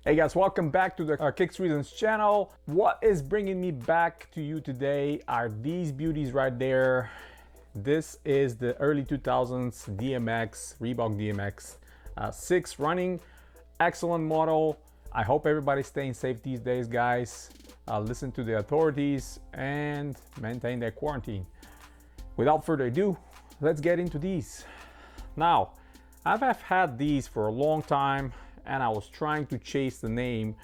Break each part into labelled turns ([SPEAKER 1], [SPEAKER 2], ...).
[SPEAKER 1] Hey guys, welcome back to the Kicks Reasons channel. What is bringing me back to you today are these beauties right there. This is the early 2000s DMX, Reebok DMX 6 running. Excellent model. I hope everybody's staying safe these days, guys. Listen to the authorities and maintain their quarantine. Without further ado, let's get into these. Now, I've had these for a long time and I was trying to chase the name.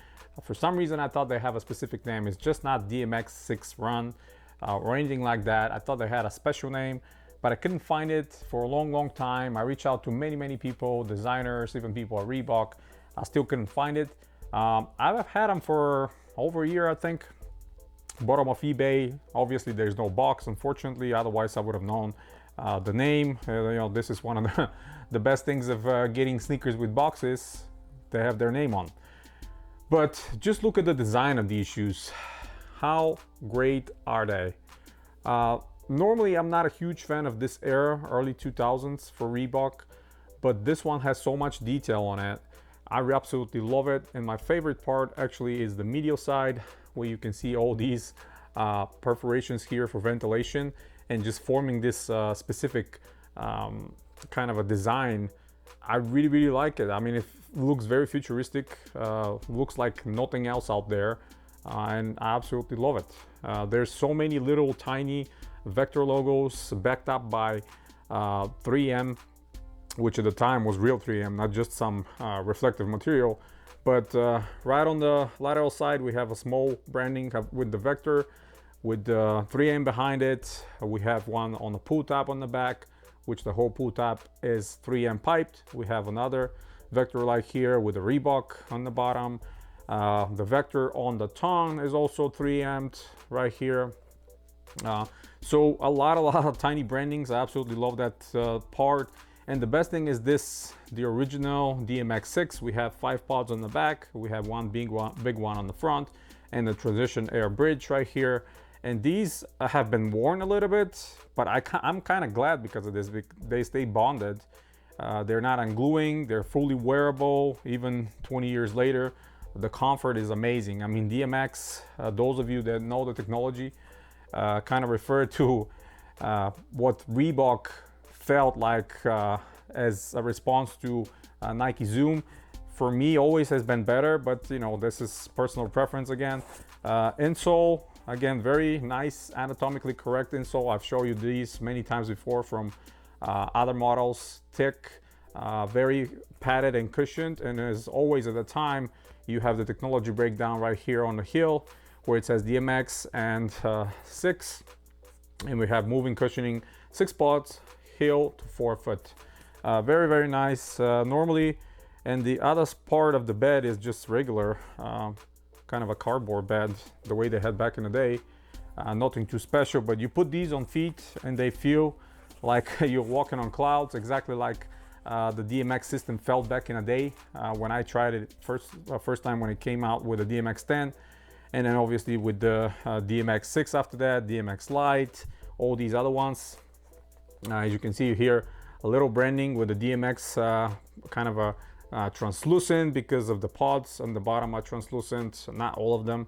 [SPEAKER 1] For some reason, I thought they have a specific name. It's just not DMX 6 Run or anything like that. I thought they had a special name, but I couldn't find it for a long time. I reached out to many people, designers, even people at Reebok. I still couldn't find it. I've had them for over a year, I think. Bought them off eBay. Obviously, there's no box, unfortunately. Otherwise, I would have known the name. This is one of the best things of getting sneakers with boxes. They have their name on. But just look at the design of these shoes. How great are they? Normally, I'm not a huge fan of this era, early 2000s for Reebok, but this one has so much detail on it. I absolutely love it. And my favorite part actually is the medial side, where you can see all these perforations here for ventilation and just forming this specific kind of a design. I really like it. I mean, it looks very futuristic, looks like nothing else out there, and I absolutely love it. There's so many little tiny vector logos backed up by 3M, which at the time was real 3M, not just some reflective material. But right on the lateral side, we have a small branding with the vector, with 3M behind it. We have one on the pull tab on the back, which the whole pull tab is 3M piped. We have another vector like here with the Reebok on the bottom. The vector on the tongue is also 3M'd right here. So a lot of tiny brandings. I absolutely love that part. And the best thing is this, the original DMX 6. We have 5 pods on the back. We have one big one on the front, and the transition air bridge right here. And these have been worn a little bit, but I'm kind of glad because of this. They stay bonded. They're not ungluing. They're fully wearable. Even 20 years later, the comfort is amazing. I mean, DMX, those of you that know the technology, kind of refer to what Reebok felt like as a response to Nike Zoom. For me, always has been better, but this is personal preference again. Insole, again, very nice, anatomically correct insole. I've shown you these many times before from other models. Thick, very padded and cushioned, and as always at the time, you have the technology breakdown right here on the heel where it says DMX and 6, and we have moving cushioning, 6 pods, heel to 4 foot. Very nice. Normally, and the other part of the bed is just regular, kind of a cardboard bed, the way they had back in the day. Nothing too special, but you put these on feet and they feel like you're walking on clouds, exactly like the DMX system felt back in the day when I tried it first time when it came out with the DMX 10, and then obviously with the DMX 6 after that, DMX Lite, all these other ones. As you can see here, a little branding with the DMX kind of a translucent, because of the pods on the bottom are translucent, not all of them.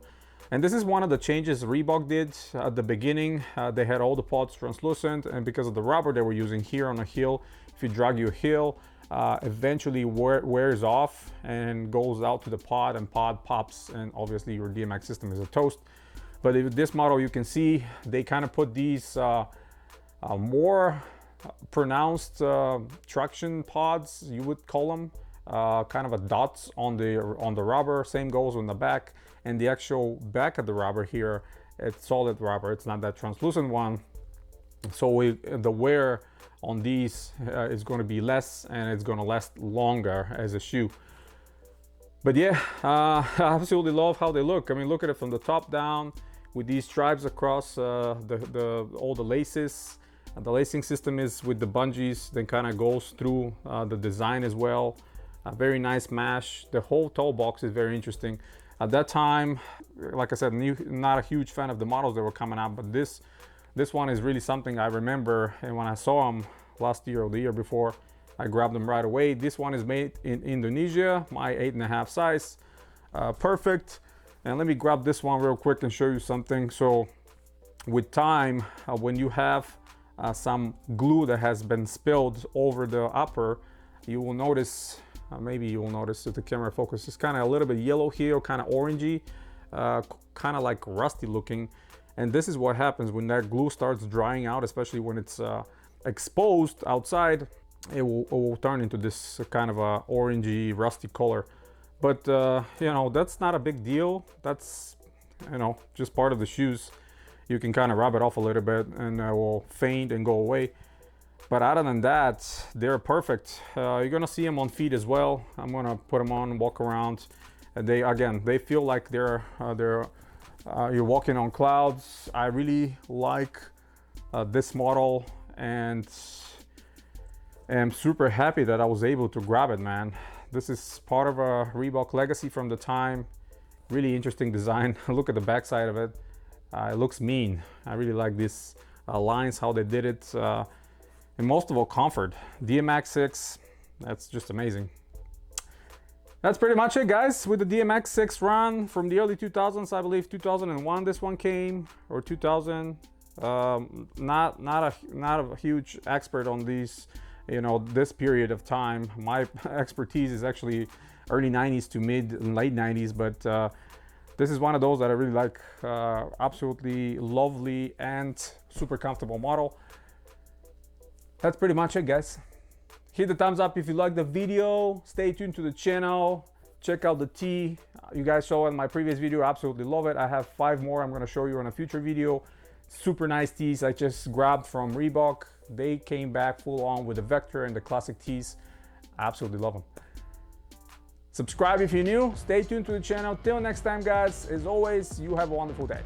[SPEAKER 1] And this is one of the changes Reebok did at the beginning. They had all the pods translucent, and because of the rubber they were using here on the heel, if you drag your heel, eventually wears off and goes out to the pod, and pod pops, and obviously your DMX system is a toast. But with this model, you can see they kind of put these more pronounced traction pods, you would call them, kind of a dots on the rubber. Same goes on the back, and the actual back of the rubber here, it's solid rubber, it's not that translucent one. So the wear on these is going to be less, and it's going to last longer as a shoe. But yeah, I absolutely love how they look. I mean, look at it from the top down with these stripes across all the laces. The lacing system is with the bungees, then kind of goes through the design as well. A very nice mesh. The whole toe box is very interesting. At that time, like I said, not a huge fan of the models that were coming out, but this one is really something I remember. And when I saw them last year or the year before, I grabbed them right away. This one is made in Indonesia, my 8.5 size. perfect. And let me grab this one real quick and show you something. So with time, when you have some glue that has been spilled over the upper, you will notice, maybe you will notice if the camera focus is kind of a little bit yellow here, kind of orangey, kind of like rusty looking. And this is what happens when that glue starts drying out, especially when it's exposed outside. It will turn into this kind of a orangey, rusty color. But you know, that's not a big deal. That's, you know, just part of the shoes. You can kind of rub it off a little bit and it will faint and go away. But other than that, they're perfect. You're gonna see them on feet as well. I'm gonna put them on, walk around. And they feel like you're walking on clouds. I really like this model, and am super happy that I was able to grab it, man. This is part of a Reebok legacy from the time. Really interesting design. Look at the back side of it. It looks mean. I really like these lines, how they did it. And most of all, comfort. DMX 6, that's just amazing. That's pretty much it, guys, with the DMX 6 run from the early 2000s. I believe 2001 this one came, or 2000. Not a huge expert on these, you know, this period of time. My expertise is actually early 90s to mid and late 90s, but this is one of those that I really like. Absolutely lovely and super comfortable model. That's pretty much it, guys. Hit the thumbs up if you like the video. Stay tuned to the channel. Check out the tee. You guys saw in my previous video. Absolutely love it. I have 5 more I'm going to show you in a future video. Super nice tees I just grabbed from Reebok. They came back full on with the Vector and the classic tees. Absolutely love them. Subscribe if you're new. Stay tuned to the channel. Till next time, guys. As always, you have a wonderful day.